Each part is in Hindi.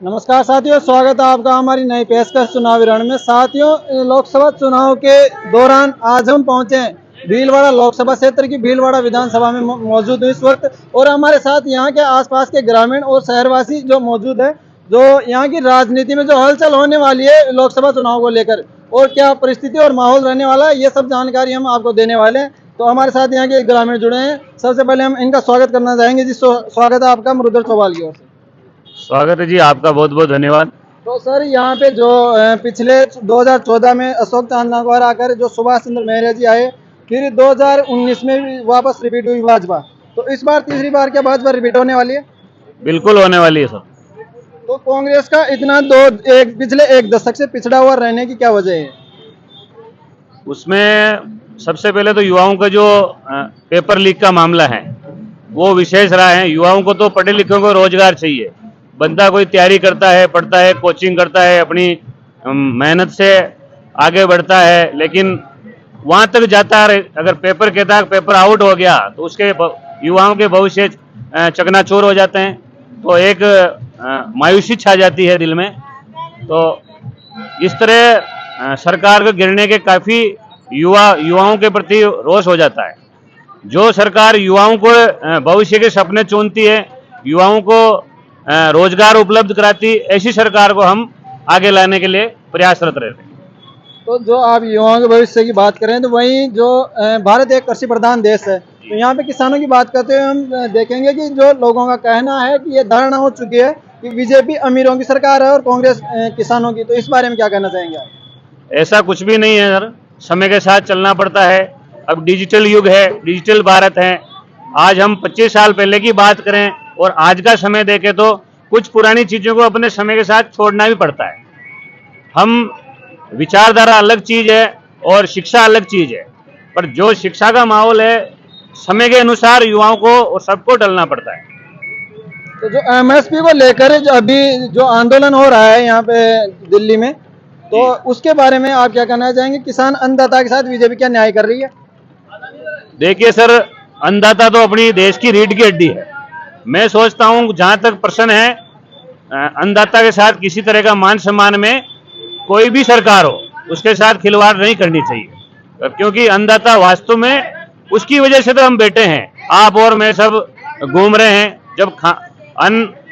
नमस्कार साथियों, स्वागत है आपका हमारी नई पेशकश चुनावी रण में। साथियों, लोकसभा चुनाव के दौरान आज हम पहुंचे हैं भीलवाड़ा लोकसभा क्षेत्र की भीलवाड़ा विधानसभा में मौजूद हूँ इस वक्त। और हमारे साथ यहाँ के आसपास के ग्रामीण और शहरवासी जो मौजूद है, जो यहाँ की राजनीति में जो हलचल होने वाली है लोकसभा चुनाव को लेकर और क्या परिस्थिति और माहौल रहने वाला है, ये सब जानकारी हम आपको देने वाले हैं। तो हमारे साथ यहाँ के ग्रामीण जुड़े हैं। सबसे पहले हम इनका स्वागत करना चाहेंगे। जी, स्वागत है आपका मुरुद्र चौवाल की ओर से। स्वागत है जी, आपका बहुत बहुत धन्यवाद। तो सर, यहाँ पे जो पिछले 2014 में अशोक चांदना आकर जो सुभाष चंद्र महरा जी आए, फिर 2019 में भी वापस रिपीट हुई भाजपा। तो इस बार तीसरी बार क्या भाजपा रिपीट होने वाली है? बिल्कुल होने वाली है सर। तो कांग्रेस का इतना पिछले एक दशक से पिछड़ा हुआ रहने की क्या वजह है? उसमें सबसे पहले तो युवाओं का जो पेपर लीक का मामला है वो विशेष रहा है। युवाओं को तो पढ़े लिखे को रोजगार चाहिए। बंदा कोई तैयारी करता है, पढ़ता है, कोचिंग करता है, अपनी मेहनत से आगे बढ़ता है, लेकिन वहां तक जाता है, अगर पेपर कहता है पेपर आउट हो गया तो उसके युवाओं के भविष्य चकनाचूर हो जाते हैं। तो एक मायूसी छा जाती है दिल में। तो इस तरह सरकार को गिरने के काफी युवाओं के प्रति रोष हो जाता है। जो सरकार युवाओं को भविष्य के सपने चुनती है, युवाओं को रोजगार उपलब्ध कराती, ऐसी सरकार को हम आगे लाने के लिए प्रयासरत रहते हैं। तो जो आप युवाओं के भविष्य की बात करें तो वहीं जो भारत एक कृषि प्रधान देश है, तो यहाँ पे किसानों की बात करते हुए हम देखेंगे कि जो लोगों का कहना है कि ये धारणा हो चुकी है कि बीजेपी अमीरों की सरकार है और कांग्रेस किसानों की। तो इस बारे में क्या कहना चाहेंगे आप? ऐसा कुछ भी नहीं है सर, समय के साथ चलना पड़ता है। अब डिजिटल युग है, डिजिटल भारत है। आज हम 25 साल पहले की बात करें और आज का समय देखें तो कुछ पुरानी चीजों को अपने समय के साथ छोड़ना भी पड़ता है। हम विचारधारा अलग चीज है और शिक्षा अलग चीज है, पर जो शिक्षा का माहौल है समय के अनुसार युवाओं को और सबको ढलना पड़ता है। तो जो एमएसपी को लेकर जो अभी जो आंदोलन हो रहा है यहाँ पे दिल्ली में, तो उसके बारे में आप क्या कहना चाहेंगे? किसान अन्नदाता के साथ बीजेपी क्या न्याय कर रही है? देखिए सर, अन्नदाता तो अपनी देश की रीढ़ की हड्डी है। मैं सोचता हूं जहां तक प्रश्न है अन्नदाता के साथ किसी तरह का मान सम्मान में कोई भी सरकार हो उसके साथ खिलवाड़ नहीं करनी चाहिए, क्योंकि अन्नदाता वास्तव में उसकी वजह से तो हम बैठे हैं, आप और मैं सब घूम रहे हैं। जब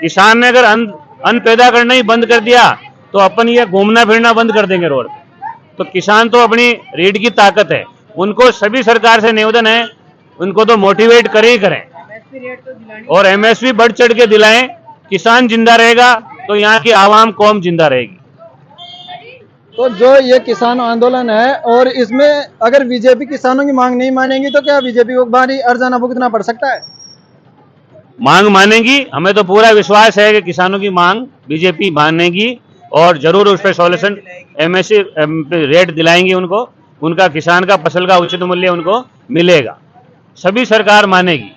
किसान ने अगर अन्न पैदा करना ही बंद कर दिया तो अपन ये घूमना फिरना बंद कर देंगे रोड। तो किसान तो अपनी रीढ़ की ताकत है, उनको सभी सरकार से निवेदन है, उनको तो मोटिवेट करें ही करें और एमएसपी बढ़ चढ़ के दिलाएं। किसान जिंदा रहेगा तो यहाँ की आवाम कौम जिंदा रहेगी। तो जो ये किसान आंदोलन है और इसमें अगर बीजेपी किसानों की मांग नहीं मानेगी तो क्या बीजेपी को भारी अर्जाना भुगतना पड़ सकता है? मांग मानेगी, हमें तो पूरा विश्वास है कि किसानों की मांग बीजेपी मानेगी और जरूर उस पर सॉल्यूशन एमएसपी रेट दिलाएंगी उनको, उनका किसान का फसल का उचित मूल्य उनको मिलेगा, सभी सरकार मानेगी।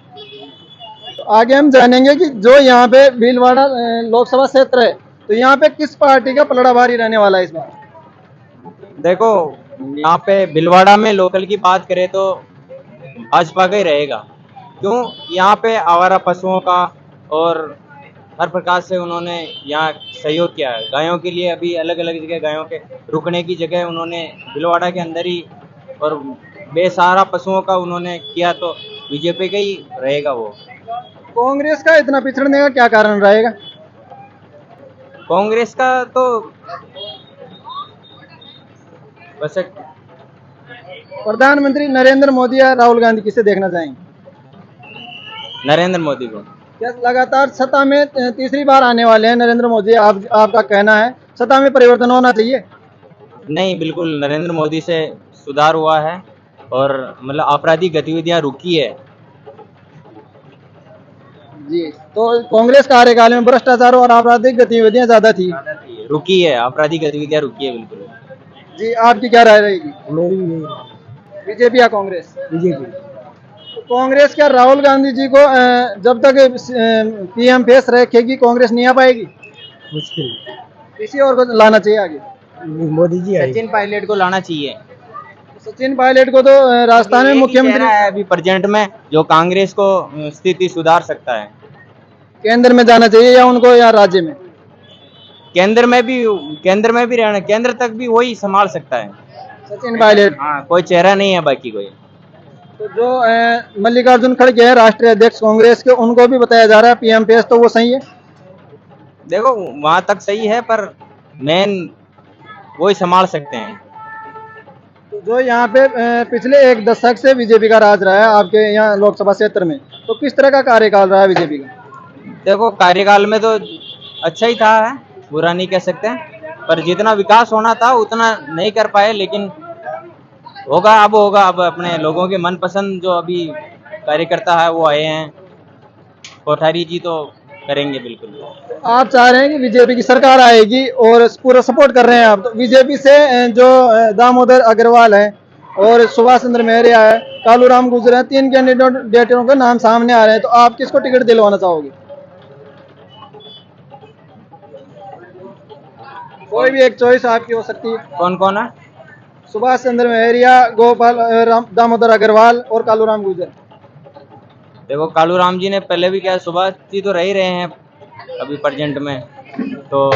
तो आगे हम जानेंगे कि जो यहाँ पे भीलवाड़ा लोकसभा क्षेत्र है, तो यहाँ पे किस पार्टी का पलड़ा भारी रहने वाला है इस बार? देखो, यहाँ पे भीलवाड़ा में लोकल की बात करें तो भाजपा का ही रहेगा। क्यों? यहाँ पे आवारा पशुओं का और हर प्रकार से उन्होंने यहाँ सहयोग किया है। गायों के लिए अभी अलग अलग जगह गायों के रुकने की जगह उन्होंने भीलवाड़ा के अंदर ही और बेसहारा पशुओं का उन्होंने किया, तो बीजेपी का ही रहेगा वो। कांग्रेस का इतना पिछड़ने का क्या कारण रहेगा? कांग्रेस का तो वैसे प्रधानमंत्री नरेंद्र मोदी या राहुल गांधी किसे देखना चाहेंगे? नरेंद्र मोदी को। क्या लगातार सत्ता में तीसरी बार आने वाले हैं नरेंद्र मोदी? आपका कहना है सत्ता में परिवर्तन होना चाहिए? नहीं, बिल्कुल नरेंद्र मोदी से सुधार हुआ है और मतलब आपराधिक गतिविधियां रुकी है। जी, तो कांग्रेस कार्यकाल में भ्रष्टाचार और आपराधिक गतिविधियां ज्यादा थी, रुकी है, आपराधिक गतिविधियां रुकी है बिल्कुल। जी, आपकी क्या राय रहेगी? मेरी बीजेपी या कांग्रेस? बीजेपी। तो कांग्रेस क्या राहुल गांधी जी को जब तक पीएम फेस रखेगी कांग्रेस नहीं आ पाएगी? मुश्किल। किसी और को लाना चाहिए आगे? मोदी जी। सचिन पायलट को लाना चाहिए। सचिन पायलट को तो राजस्थान में मुख्यमंत्री है अभी प्रेजेंट में, जो कांग्रेस को स्थिति सुधार सकता है। केंद्र में जाना चाहिए या उनको या राज्य में? केंद्र में भी रहना, केंद्र तक भी वही संभाल सकता है। सचिन पायलट। हाँ, कोई चेहरा नहीं है बाकी कोई। तो जो मल्लिकार्जुन खड़गे हैं राष्ट्रीय अध्यक्ष कांग्रेस के, उनको भी बताया जा रहा है पीएम, तो वो सही है? देखो वहां तक सही है, पर मेन वही संभाल सकते हैं। तो जो यहाँ पे पिछले एक दशक से बीजेपी का राज रहा है आपके यहाँ लोकसभा क्षेत्र में, तो किस तरह का कार्यकाल रहा है बीजेपी का? देखो कार्यकाल में तो अच्छा ही था, है बुरा नहीं कह सकते, पर जितना विकास होना था उतना नहीं कर पाए, लेकिन होगा, अब होगा। अब अपने लोगों के मनपसंद जो अभी कार्यकर्ता है वो आए हैं, कोठारी जी तो करेंगे बिल्कुल। आप चाह रहे हैं कि बीजेपी की सरकार आएगी और पूरा सपोर्ट कर रहे हैं आप, तो बीजेपी से जो दामोदर अग्रवाल है और सुभाष चंद्र मौर्य है, कालूराम गुर्जर है, 3 कैंडिडेटों के नाम सामने आ रहे हैं, तो आप किसको टिकट दिलवाना चाहोगे? कोई भी एक चॉइस आपकी हो सकती है। कौन कौन है? सुभाष चंद्र मौर्य, दामोदर अग्रवाल और कालूराम गुर्जर। देखो कालूराम जी ने पहले भी क्या, सुभाष जी तो रह ही रहे हैं अभी प्रेजेंट में, तो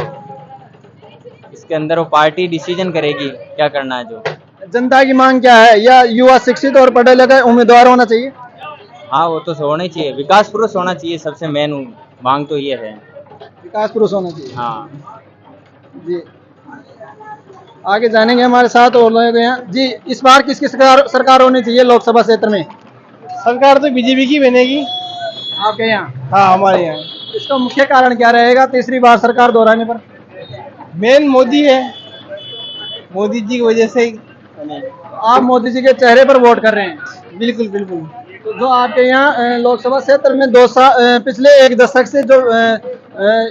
इसके अंदर वो पार्टी डिसीजन करेगी क्या करना है। जो जनता की मांग क्या है? या युवा शिक्षित और पढ़े लिखे उम्मीदवार होना चाहिए? हाँ, वो तो होना ही चाहिए, विकास पुरुष होना चाहिए, सबसे मेन मांग तो ये है। विकास पुरुष होना चाहिए। हाँ जी, आगे जानेंगे हमारे साथ और लोग यहाँ। जी, इस बार किसकी सरकार होनी चाहिए लोकसभा क्षेत्र में? सरकार तो बीजेपी की बनेगी। आपके यहाँ? हाँ, हमारे यहाँ इसका मुख्य कारण क्या रहेगा तीसरी बार सरकार दोहराने पर? मेन मोदी है, मोदी जी की वजह से ही बनेगी। आप मोदी जी के चेहरे पर वोट कर रहे हैं? बिल्कुल बिल्कुल। तो जो आपके यहाँ लोकसभा क्षेत्र में पिछले एक दशक से जो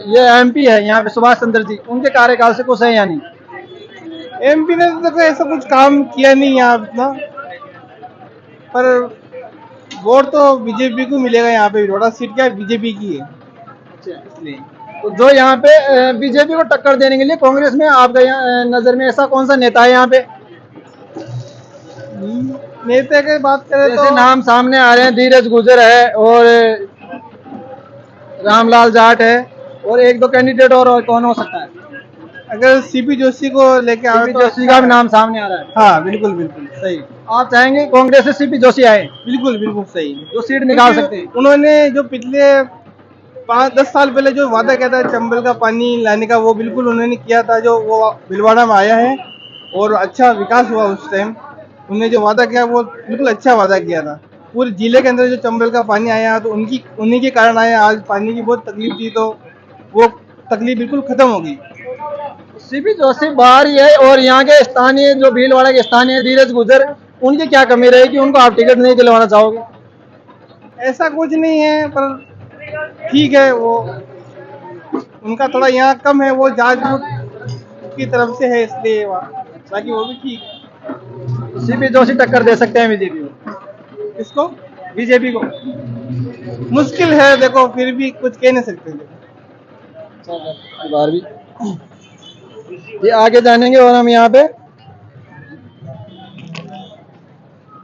ये एमपी है यहाँ पे सुभाष चंद्र जी, उनके कार्यकाल से खुश है या नहीं? एमपी ने तो देखो ऐसा कुछ काम किया नहीं यहाँ इतना, पर वोट तो बीजेपी को मिलेगा। यहाँ पे विरोधा सीट क्या बीजेपी की है, इसलिए। तो जो यहाँ पे बीजेपी को टक्कर देने के लिए कांग्रेस में आपके यहाँ नजर में ऐसा कौन सा नेता है यहाँ पे? नेता की बात करें जैसे तो नाम सामने आ रहे हैं, धीरज गुर्जर है और रामलाल जाट है और एक दो कैंडिडेट और कौन हो सकता है? अगर सीपी जोशी को लेके आए तो जोशी का भी नाम सामने आ रहा है। हाँ बिल्कुल बिल्कुल सही। आप चाहेंगे कांग्रेस से सीपी जोशी आए, बिल्कुल बिल्कुल सही, जो सीट निकाल सकते हैं? उन्होंने जो पिछले 5-10 साल पहले जो वादा किया था चंबल का पानी लाने का, वो बिल्कुल उन्होंने किया था। जो वो भीलवाड़ा में आया है और अच्छा विकास हुआ उस टाइम। उन्होंने जो वादा किया वो बिल्कुल अच्छा वादा किया था। पूरे जिले के अंदर जो चंबल का पानी आया तो उन्हीं के कारण आया। आज पानी की बहुत तकलीफ थी, तो वो तकलीफ बिल्कुल खत्म हो गई। सीपी जोशी बाहर ही है और यहाँ के स्थानीय जो भीलवाड़ा के स्थानीय धीरज गुर्जर, उनकी क्या कमी रहेगी, उनको आप टिकट नहीं दिलवाना चाहोगे? ऐसा कुछ नहीं है, पर ठीक है, वो उनका थोड़ा यहाँ कम है, वो जाट की तरफ से है इसलिए वहाँ, बाकी वो भी ठीक है। सीपी जोशी टक्कर दे सकते हैं बीजेपी को? इसको बीजेपी को मुश्किल है, देखो फिर भी कुछ कह नहीं सकते। बार भी जी, आगे जानेंगे और हम यहाँ पे।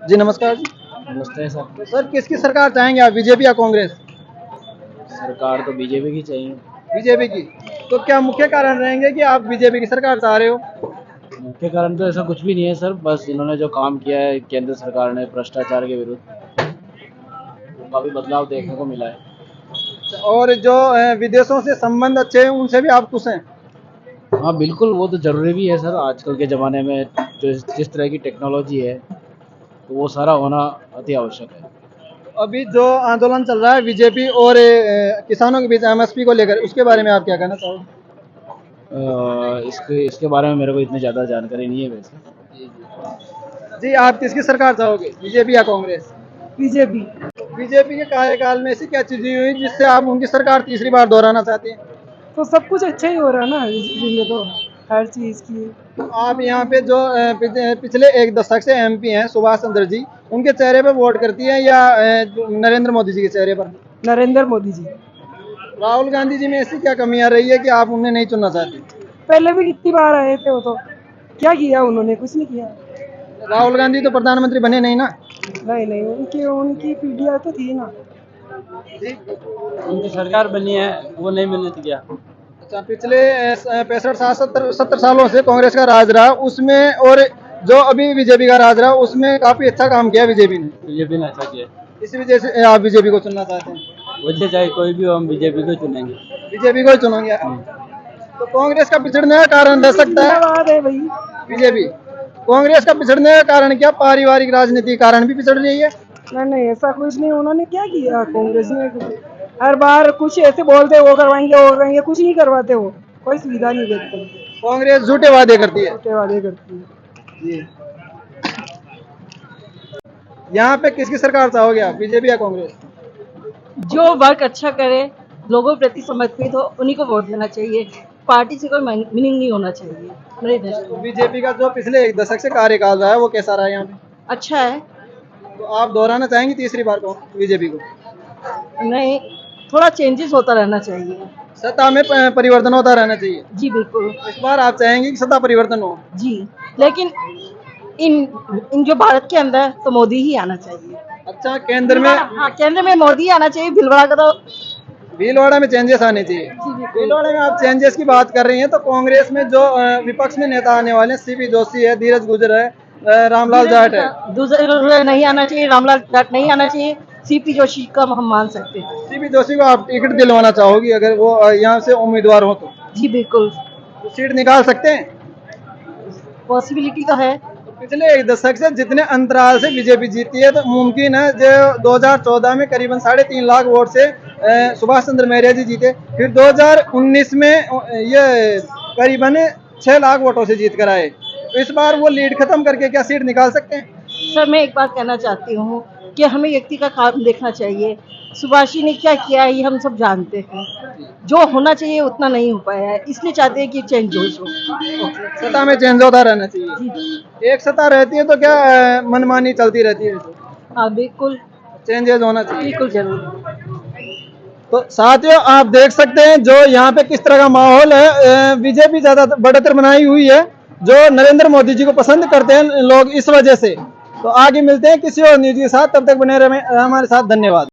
जी नमस्कार जी। नमस्ते सर। सर, किसकी सरकार चाहेंगे आप, बीजेपी या कांग्रेस? सरकार तो बीजेपी की चाहिए। बीजेपी की। तो क्या मुख्य कारण रहेंगे कि आप बीजेपी की सरकार चाह रहे हो? मुख्य कारण तो ऐसा कुछ भी नहीं है सर, बस इन्होंने जो काम किया है केंद्र सरकार ने भ्रष्टाचार के विरुद्ध, तो काफी बदलाव देखने को मिला है। और जो विदेशों से संबंध अच्छे हैं, उनसे भी आप खुश हैं? हाँ बिल्कुल, वो तो जरूरी भी है सर। आजकल के ज़माने में जो जिस तरह की टेक्नोलॉजी है, तो वो सारा होना अति आवश्यक है। अभी जो आंदोलन चल रहा है बीजेपी और किसानों के बीच एमएसपी को लेकर, उसके बारे में आप क्या कहना चाहोगे? इसके बारे में मेरे को इतनी ज़्यादा जानकारी नहीं है वैसे। जी, आप किसकी सरकार चाहोगे, बीजेपी या कांग्रेस? बीजेपी। बीजेपी के कार्यकाल में ऐसी क्या चीजें हुई जिससे आप उनकी सरकार तीसरी बार दोहराना चाहते हैं? तो सब कुछ अच्छा ही हो रहा है ना इसलिए, तो हर चीज की। तो आप यहाँ पे जो पिछले एक दशक से एमपी हैं सुभाष चंद्र जी, उनके चेहरे पर वोट करती हैं या नरेंद्र मोदी जी के चेहरे पर? नरेंद्र मोदी जी। राहुल गांधी जी में ऐसी क्या कमियां रही है कि आप उन्हें नहीं चुनना चाहते? पहले भी कितनी बार आए थे, वो तो क्या किया उन्होंने, कुछ नहीं किया। राहुल गांधी तो प्रधानमंत्री बने नहीं ना। नहीं, उनकी पीढ़ियाँ तो थी ना। उनकी सरकार बनी है, वो नहीं मिलने दिया। अच्छा, पिछले 65-70 सालों से कांग्रेस का राज रहा, उसमें और जो अभी बीजेपी का राज रहा उसमें काफी अच्छा काम किया बीजेपी ने। बीजेपी ने अच्छा किया। इस वजह से आप बीजेपी को चुनना चाहते हैं? वजह चाहे कोई भी हो, हम बीजेपी को चुनेंगे। बीजेपी को ही चुनोगे आप? तो कांग्रेस का पिछड़ने का कारण रह सकता है बीजेपी? कांग्रेस का पिछड़ने का कारण क्या, पारिवारिक राजनीति के कारण भी पिछड़ रही है? नहीं ऐसा कुछ नहीं, उन्होंने क्या किया कांग्रेस ने? हर बार कुछ ऐसे बोलते वो करवाएंगे, कुछ नहीं करवाते, वो कोई सुविधा नहीं देते, कांग्रेस झूठे वादे करती है। छोटे वादे करती है। जी, यहाँ पे किसकी सरकार चाहोगे आप, बीजेपी या कांग्रेस? जो वर्क अच्छा करे, लोगों के प्रति समर्पित हो, उन्हीं को वोट देना चाहिए। पार्टी से कोई मीनिंग नहीं होना चाहिए मेरे दृष्टि में। बीजेपी का जो पिछले 1 दशक से कार्यकाल रहा है वो कैसा रहा है यहाँ पे? अच्छा है। तो आप दोहराना चाहेंगे तीसरी बार को बीजेपी को? नहीं, थोड़ा चेंजेस होता रहना चाहिए। सत्ता में परिवर्तन होता रहना चाहिए। जी बिल्कुल। इस बार आप चाहेंगे कि सत्ता परिवर्तन हो? जी, लेकिन इन जो भारत के अंदर तो मोदी ही आना चाहिए। अच्छा, केंद्र में? हाँ, केंद्र में मोदी आना चाहिए। भिलवाड़ा का तो भीलवाड़ा में चेंजेस आने चाहिए। भीलवाड़ा में आप चेंजेस की बात कर रही हैं, तो कांग्रेस में जो विपक्ष में नेता आने वाले हैं, सीपी जोशी है, धीरज गुजर है, रामलाल जाट है। दूसरे नहीं आना चाहिए, रामलाल जाट नहीं आना चाहिए, सीपी जोशी का हम मान सकते हैं। सीपी जोशी को आप टिकट दिलवाना चाहोगी अगर वो यहाँ से उम्मीदवार हो तो? जी बिल्कुल, तो सीट निकाल सकते हैं? पॉसिबिलिटी तो है। पिछले 1 दशक से जितने अंतराल से बीजेपी जीती है, तो मुमकिन है जो 2014 में करीबन 3.5 लाख वोट से सुभाष चंद्र मौर्य जी जीते, फिर 2019 में ये करीबन 6 लाख वोटों से जीत कर आए। तो इस बार वो लीड खत्म करके क्या सीट निकाल सकते हैं? सर, मैं एक बात कहना चाहती हूँ कि हमें व्यक्ति का काम देखना चाहिए। सुभाष जी ने क्या किया है ये हम सब जानते हैं। जो होना चाहिए उतना नहीं हो पाया है, इसलिए चाहते हैं कि चेंज हो। सत्ता में चेंज होता रहना चाहिए। एक सत्ता रहती है तो क्या मनमानी चलती रहती है? हाँ बिल्कुल, चेंजेस होना चाहिए। बिल्कुल जरूर। तो साथियों, आप देख सकते हैं जो यहाँ पे किस तरह का माहौल है। बीजेपी ज्यादा बढ़ोतरी बनाई हुई है, जो नरेंद्र मोदी जी को पसंद करते हैं लोग इस वजह से। तो आगे मिलते हैं किसी और न्यूज के साथ, तब तक बने रहे हमारे साथ। धन्यवाद।